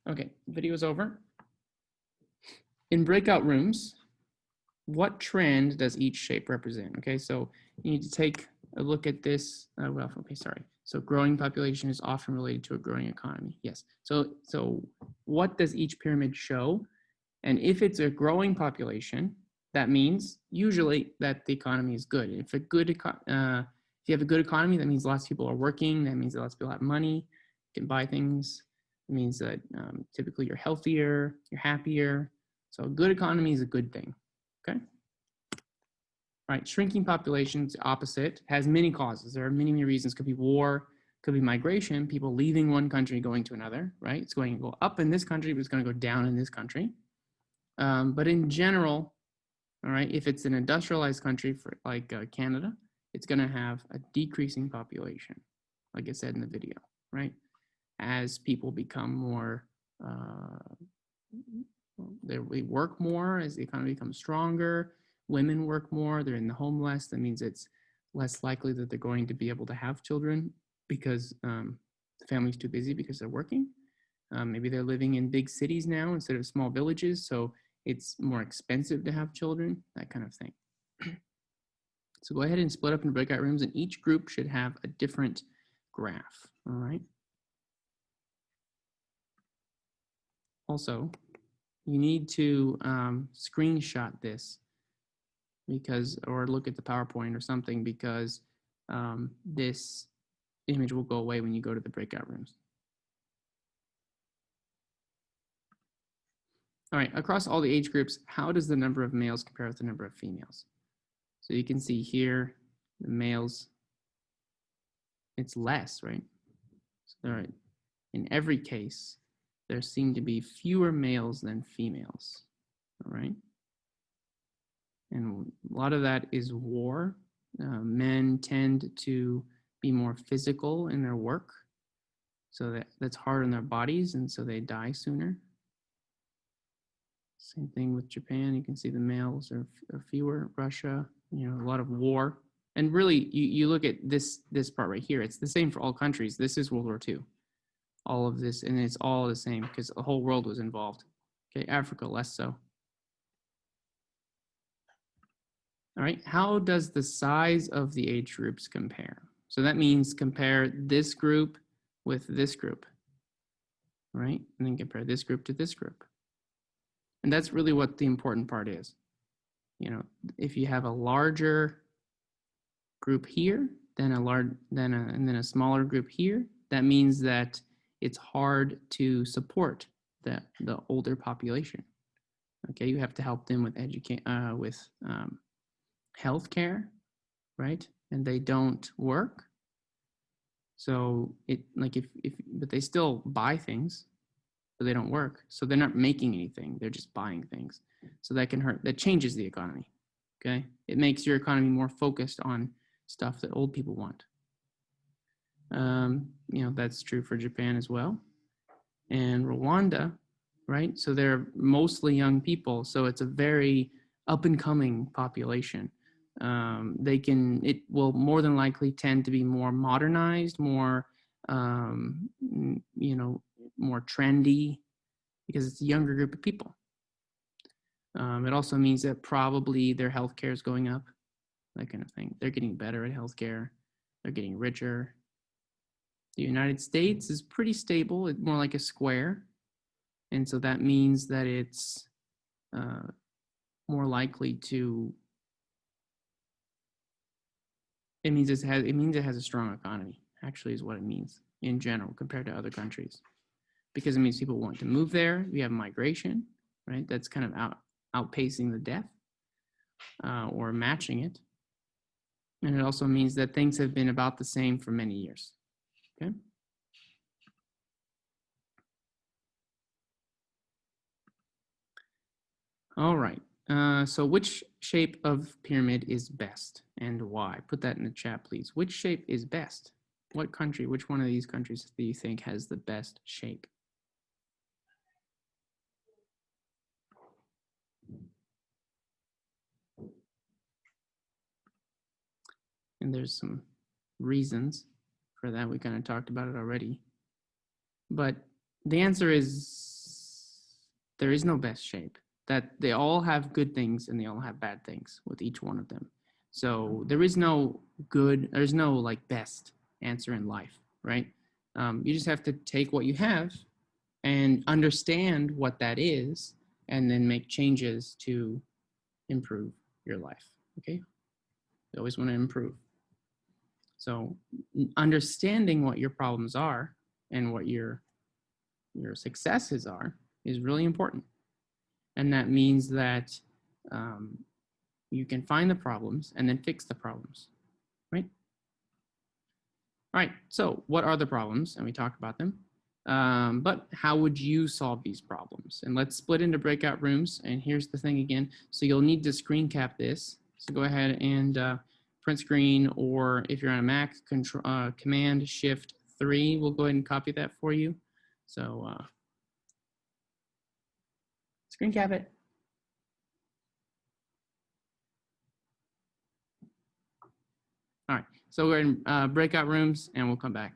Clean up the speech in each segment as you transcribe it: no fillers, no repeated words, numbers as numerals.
Okay, video's over. In breakout rooms, what trend does each shape represent? Okay, so you need to take a look at this. So growing population is often related to a growing economy. Yes. So what does each pyramid show? And if it's a growing population, that means usually that the economy is good. If you have a good economy, that means lots of people are working. That means that lots of people have money, can buy things. It means that typically you're healthier, you're happier. So a good economy is a good thing. Okay. All right, shrinking populations, opposite, has many causes. There are many, many reasons. Could be war, could be migration, people leaving one country, going to another, right? It's going to go up in this country, but it's going to go down in this country. But in general, all right, if it's an industrialized country for like Canada, it's going to have a decreasing population, like I said in the video, right? As people become more, they work more, as the economy becomes stronger, women work more, they're in the home less. That means it's less likely that they're going to be able to have children because the family's too busy because they're working. Maybe they're living in big cities now instead of small villages, so it's more expensive to have children, that kind of thing. So go ahead and split up into breakout rooms, and each group should have a different graph, all right? Also, you need to screenshot this or look at the PowerPoint or something, because this image will go away when you go to the breakout rooms. All right, across all the age groups, how does the number of males compare with the number of females? So you can see here, the males, it's less, right? So in every case, there seem to be fewer males than females, all right? And a lot of that is war. Men tend to be more physical in their work, so that's hard on their bodies, and so they die sooner. Same thing with Japan. You can see the males are fewer. Russia, a lot of war. And really, you look at this part right here, it's the same for all countries. This is World War II. All of this, and it's all the same because the whole world was involved. Okay, Africa less so. All right, how does the size of the age groups compare? So that means compare this group with this group, right? And then compare this group to this group. And that's really what the important part is. If you have a larger group here, then a smaller group here, that means that it's hard to support the older population. Okay, you have to help them with healthcare, right? And they don't work. So but they still buy things, but they don't work. So they're not making anything. They're just buying things. So that can hurt. That changes the economy. Okay, it makes your economy more focused on stuff that old people want. That's true for Japan as well. And Rwanda, right? So they're mostly young people. So it's a very up and coming population. It will more than likely tend to be more modernized, more, more trendy, because it's a younger group of people. It also means that probably their healthcare is going up, that kind of thing. They're getting better at healthcare. They're getting richer. The United States is pretty stable. It's more like a square. And so that means that it's more likely to, it means it has a strong economy, actually, is what it means in general compared to other countries. Because it means people want to move there. We have migration, right? That's kind of outpacing the death or matching it. And it also means that things have been about the same for many years, okay? All right, so which shape of pyramid is best and why? Put that in the chat, please. Which shape is best? What country, which one of these countries do you think has the best shape? And there's some reasons for that. We kind of talked about it already. But the answer is There is no best shape. That they all have good things and they all have bad things with each one of them. So there is no good, there's no like best answer in life, right? You just have to take what you have and understand what that is and then make changes to improve your life, okay? You always want to improve. So understanding what your problems are and what your successes are is really important. And that means that you can find the problems and then fix the problems, right? All right, so what are the problems? And we talked about them. But how would you solve these problems? And let's split into breakout rooms. And here's the thing again. So you'll need to screen cap this. So go ahead and print screen, or if you're on a Mac, Command Shift 3 will go ahead and copy that for you. So screen cap it. All right, so we're in breakout rooms and we'll come back.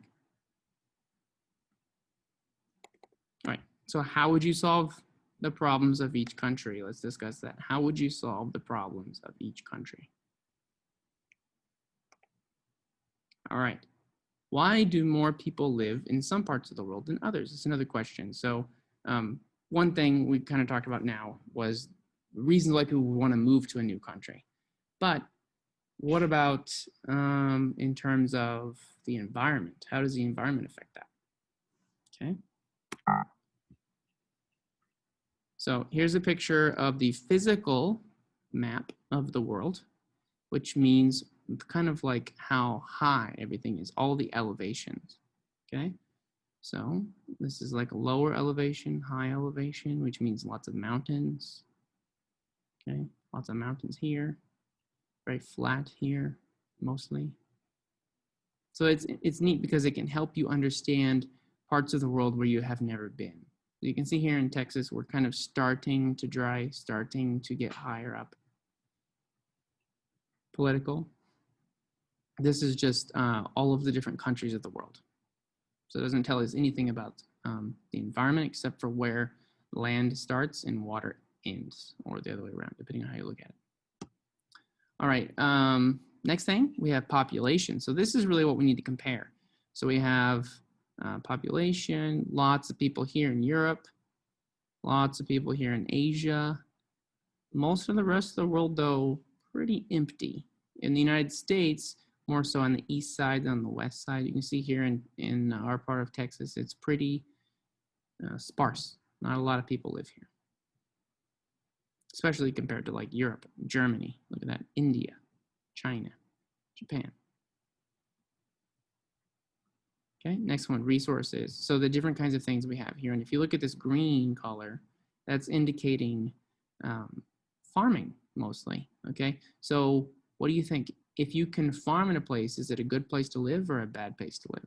All right, so how would you solve the problems of each country? Let's discuss that. How would you solve the problems of each country? All right, why do more people live in some parts of the world than others? It's another question. So one thing we kind of talked about now was reasons why people would want to move to a new country. But what about in terms of the environment? How does the environment affect that? Okay. So here's a picture of the physical map of the world, which means kind of like how high everything is, all the elevations, okay? So this is like a lower elevation, high elevation, which means lots of mountains, okay? Lots of mountains here, very flat here, mostly. So it's neat because it can help you understand parts of the world where you have never been. You can see here in Texas, we're kind of starting to dry, starting to get higher up. Political. This is just all of the different countries of the world. So it doesn't tell us anything about the environment except for where land starts and water ends, or the other way around, depending on how you look at it. All right, next thing, we have population. So this is really what we need to compare. So we have population, lots of people here in Europe, lots of people here in Asia. Most of the rest of the world, though, pretty empty. In the United States, more so on the east side than on the west side. You can see here in our part of Texas, it's pretty sparse. Not a lot of people live here, especially compared to like Europe, Germany. Look at that, India, China, Japan. Okay, next one, resources. So the different kinds of things we have here. And if you look at this green color, that's indicating farming mostly, okay? So what do you think? If you can farm in a place, is it a good place to live or a bad place to live?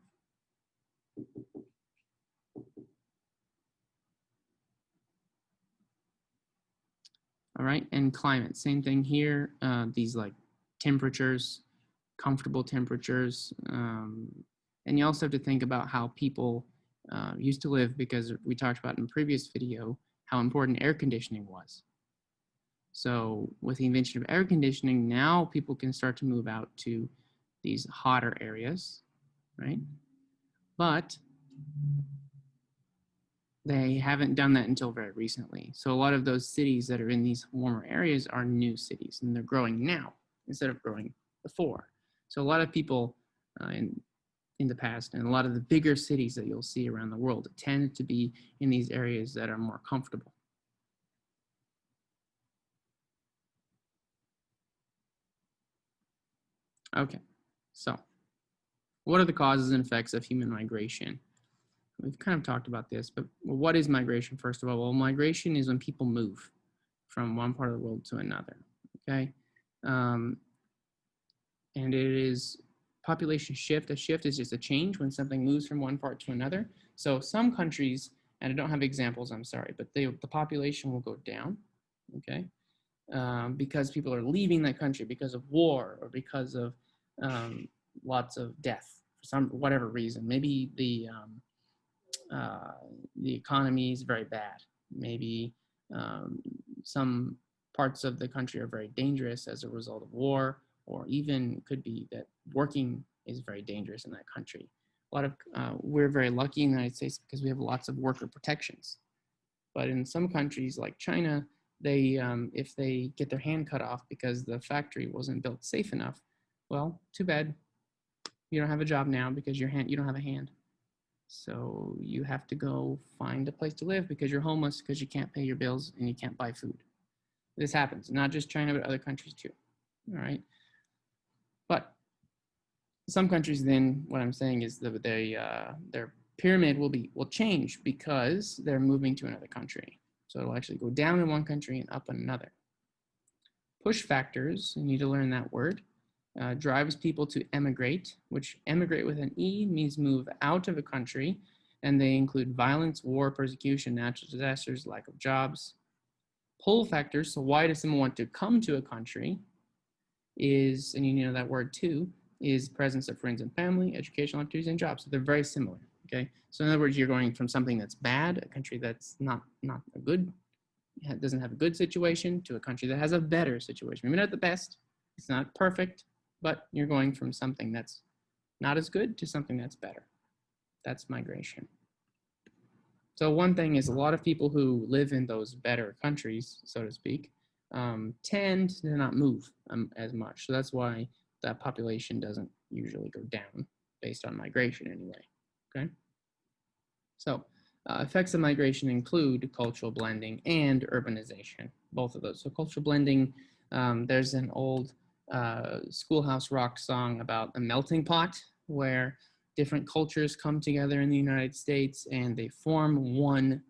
All right, and climate, same thing here. These like temperatures, comfortable temperatures. And you also have to think about how people used to live, because we talked about in the previous video how important air conditioning was. So with the invention of air conditioning, now people can start to move out to these hotter areas, right? But they haven't done that until very recently. So a lot of those cities that are in these warmer areas are new cities, and they're growing now instead of growing before. So a lot of people in the past, and a lot of the bigger cities that you'll see around the world tend to be in these areas that are more comfortable. Okay, so what are the causes and effects of human migration? We've kind of talked about this, but what is migration, first of all? Well, migration is when people move from one part of the world to another, okay? And it is population shift. A shift is just a change when something moves from one part to another. So some countries, and I don't have examples, I'm sorry, but the population will go down, okay? Because people are leaving that country because of war or because of lots of death for whatever reason. Maybe the economy is very bad. Maybe Some parts of the country are very dangerous as a result of war, or even could be that working is very dangerous in that country. We're very lucky in the United States because we have lots of worker protections. But in some countries like China, if they get their hand cut off because the factory wasn't built safe enough, well, too bad. You don't have a job now because you don't have a hand. So you have to go find a place to live because you're homeless because you can't pay your bills and you can't buy food. This happens, not just China, but other countries too. All right. But some countries, then what I'm saying is that their pyramid will change because they're moving to another country. So it'll actually go down in one country and up in another. Push factors, you need to learn that word, drives people to emigrate, which emigrate with an E means move out of a country, and they include violence, war, persecution, natural disasters, lack of jobs. Pull factors, so why does someone want to come to a country, is, and you know that word too, is presence of friends and family, educational opportunities, and jobs. So they're very similar, okay? So in other words, you're going from something that's bad, a country that's not a good, doesn't have a good situation, to a country that has a better situation. Maybe not the best, it's not perfect, but you're going from something that's not as good to something that's better. That's migration. So one thing is a lot of people who live in those better countries, so to speak, tend to not move as much. So that's why that population doesn't usually go down based on migration anyway, okay? So effects of migration include cultural blending and urbanization, both of those. So cultural blending, there's an old Schoolhouse Rock song about a melting pot where different cultures come together in the United States and they form one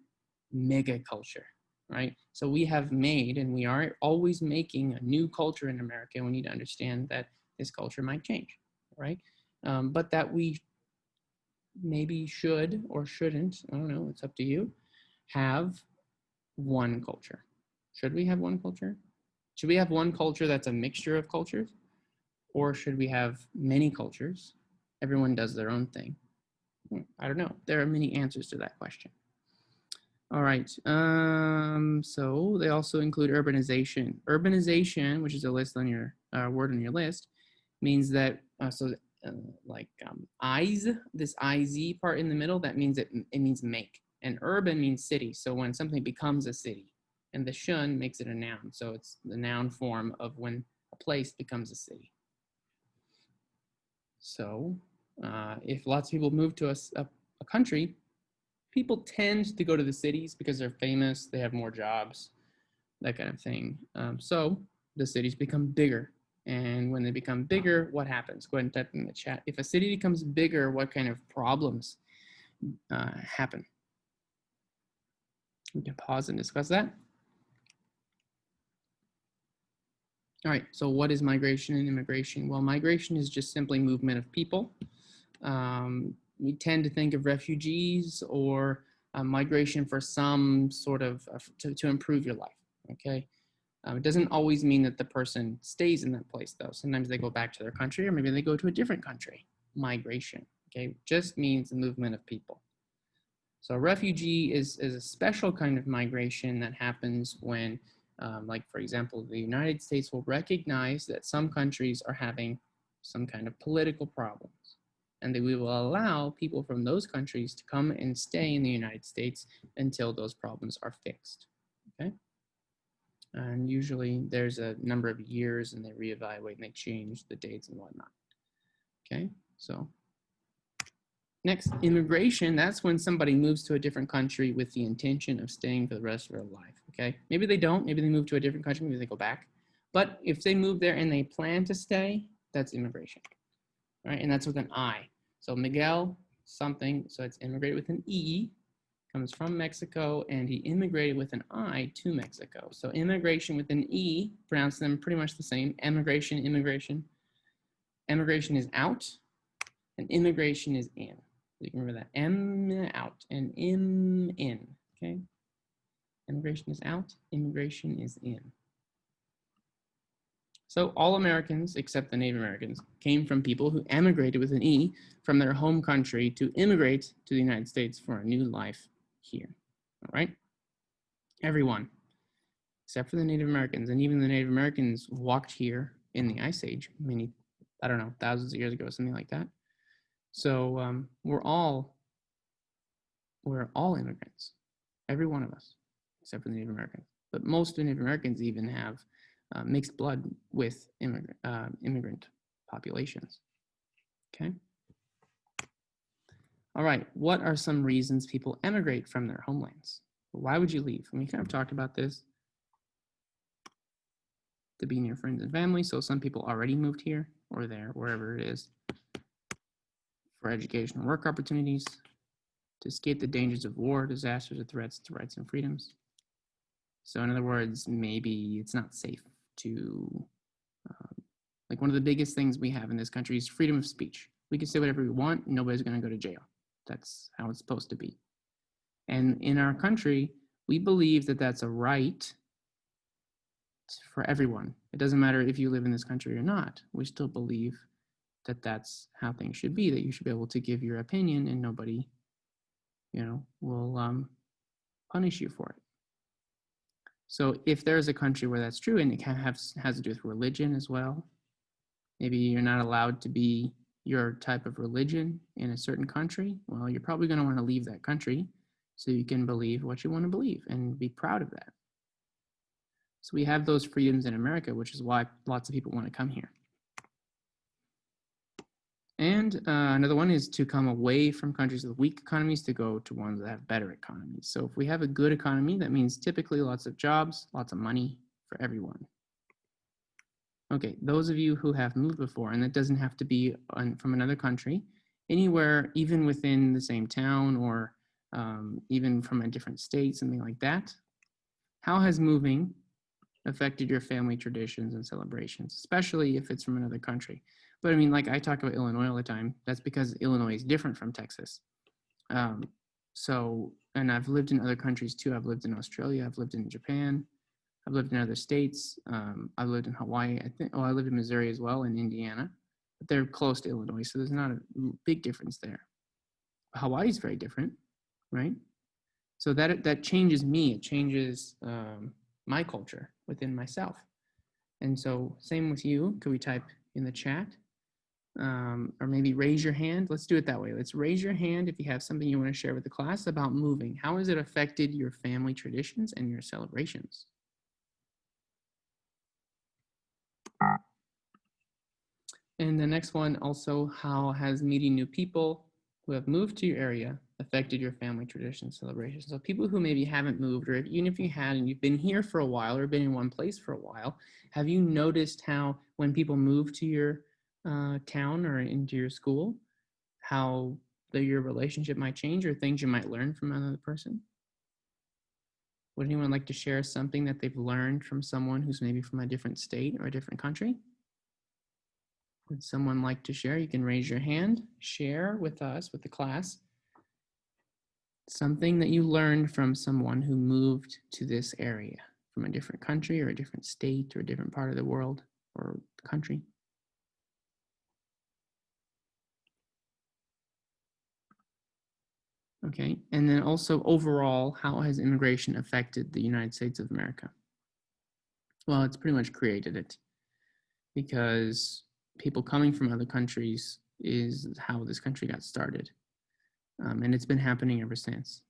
mega culture, right? So we have made, and we are always making a new culture in America, and we need to understand that this culture might change, right? But that we maybe should or shouldn't, I don't know, it's up to you, have one culture. Should we have one culture? Should we have one culture that's a mixture of cultures? Or should we have many cultures? Everyone does their own thing. I don't know. There are many answers to that question. All right. So they also include urbanization. Urbanization, which is a list on your word on your list, means that eyes, this IZ part in the middle, that means it means make. And urban means city. So when something becomes a city, and the shun makes it a noun. So it's the noun form of when a place becomes a city. So if lots of people move to a country, people tend to go to the cities because they're famous, they have more jobs, that kind of thing. So the cities become bigger. And when they become bigger, what happens? Go ahead and type in the chat. If a city becomes bigger, what kind of problems happen? We can pause and discuss that. All right, so what is migration and immigration? Well, migration is just simply movement of people. We tend to think of refugees or migration for some sort of, to improve your life, okay? It doesn't always mean that the person stays in that place though. Sometimes they go back to their country or maybe they go to a different country. Migration, okay? Just means the movement of people. So a refugee is a special kind of migration that happens when, like for example, the United States will recognize that some countries are having some kind of political problems. And that we will allow people from those countries to come and stay in the United States until those problems are fixed, okay? And usually there's a number of years and they reevaluate and they change the dates and whatnot, okay? So next, immigration, that's when somebody moves to a different country with the intention of staying for the rest of their life, okay? Maybe they don't, maybe they move to a different country, maybe they go back. But if they move there and they plan to stay, that's immigration, right? And that's with an I. So Miguel something, so it's immigrated with an E, comes from Mexico, and he immigrated with an I to Mexico. So immigration with an E, pronounce them pretty much the same. Emigration, immigration. Emigration is out, and immigration is in. You can remember that. M out and im in, okay? Immigration is out, immigration is in. So all Americans, except the Native Americans, came from people who emigrated with an E from their home country to immigrate to the United States for a new life here, all right? Everyone. except for the Native Americans. And even the Native Americans walked here in the Ice Age, many, I don't know, thousands of years ago, something like that. So we're all immigrants, every one of us, except for the Native Americans. But most Native Americans even have mixed blood with immigrant populations. Okay. All right. What are some reasons people emigrate from their homelands? Why would you leave? And we kind of talked about this. To be near friends and family. So some people already moved here or there, wherever it is, for education and work opportunities, to escape the dangers of war, disasters, or threats to rights and freedoms. So in other words, maybe it's not safe to, like one of the biggest things we have in this country is freedom of speech. We can say whatever we want, nobody's going to go to jail. That's how it's supposed to be. And in our country, we believe that that's a right for everyone. It doesn't matter if you live in this country or not. We still believe that that's how things should be, that you should be able to give your opinion and nobody, will punish you for it. So if there's a country where that's true, and it has to do with religion as well, maybe you're not allowed to be your type of religion in a certain country, well, you're probably going to want to leave that country so you can believe what you want to believe and be proud of that. So we have those freedoms in America, which is why lots of people want to come here. And another one is to come away from countries with weak economies to go to ones that have better economies. So if we have a good economy, that means typically lots of jobs, lots of money for everyone. Okay, those of you who have moved before, and that doesn't have to be from another country, anywhere, even within the same town or even from a different state, something like that. How has moving affected your family traditions and celebrations, especially if it's from another country? But I mean, like I talk about Illinois all the time. That's because Illinois is different from Texas. And I've lived in other countries too. I've lived in Australia. I've lived in Japan. I've lived in other states. I've lived in Hawaii. I lived in Missouri as well, and Indiana. But they're close to Illinois, so there's not a big difference there. Hawaii is very different, right? So that changes me. It changes my culture within myself. And so same with you. Could we type in the chat? Or maybe raise your hand. Let's do it that way. Let's raise your hand if you have something you want to share with the class about moving. How has it affected your family traditions and your celebrations? And the next one also, how has meeting new people who have moved to your area affected your family traditions, celebrations? So people who maybe haven't moved, or even if you had and you've been here for a while or been in one place for a while, have you noticed how when people move to your town or into your school, how your relationship might change or things you might learn from another person? Would anyone like to share something that they've learned from someone who's maybe from a different state or a different country? Would someone like to share? You can raise your hand, share with us, with the class, something that you learned from someone who moved to this area from a different country or a different state or a different part of the world or country. Okay, and then also overall, how has immigration affected the United States of America? Well, it's pretty much created it because people coming from other countries is how this country got started. And it's been happening ever since.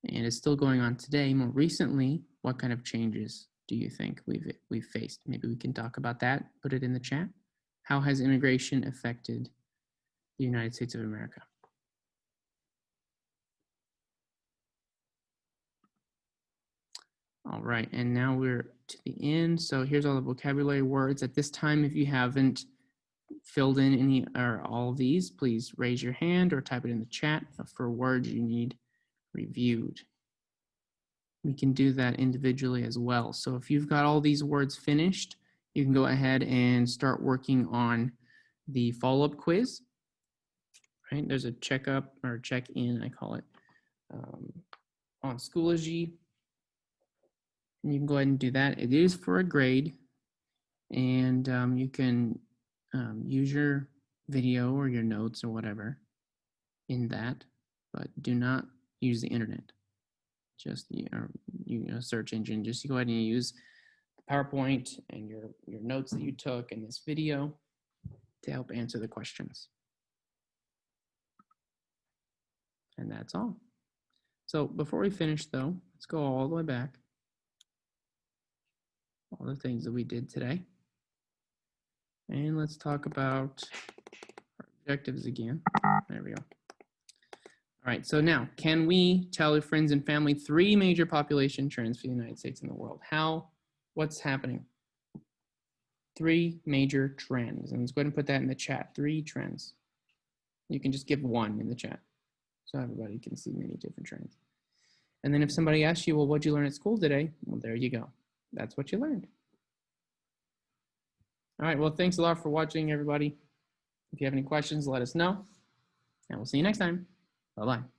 And it's still going on today. More recently, what kind of changes do you think we've faced? Maybe we can talk about that, put it in the chat. How has immigration affected the United States of America? All right, and now we're to the end. So here's all the vocabulary words. At this time, if you haven't filled in any or all of these, please raise your hand or type it in the chat for words you need reviewed. We can do that individually as well. So if you've got all these words finished, you can go ahead and start working on the follow-up quiz. Right? There's a checkup or check-in, I call it, on Schoology. And you can go ahead and do that. It is for a grade, and you can use your video or your notes or whatever in that, but do not use the internet. just search engine. Just go ahead and use PowerPoint and your notes that you took in this video to help answer the questions. And that's all. So before we finish though, let's go all the way back. All the things that we did today. And let's talk about our objectives again. There we go. All right, so now, can we tell your friends and family 3 major population trends for the United States and the world? What's happening? 3 major trends. And let's go ahead and put that in the chat, 3 trends. You can just give 1 in the chat so everybody can see many different trends. And then if somebody asks you, well, what'd you learn at school today? Well, there you go. That's what you learned. All right, well, thanks a lot for watching, everybody. If you have any questions, let us know. And we'll see you next time. Bye-bye.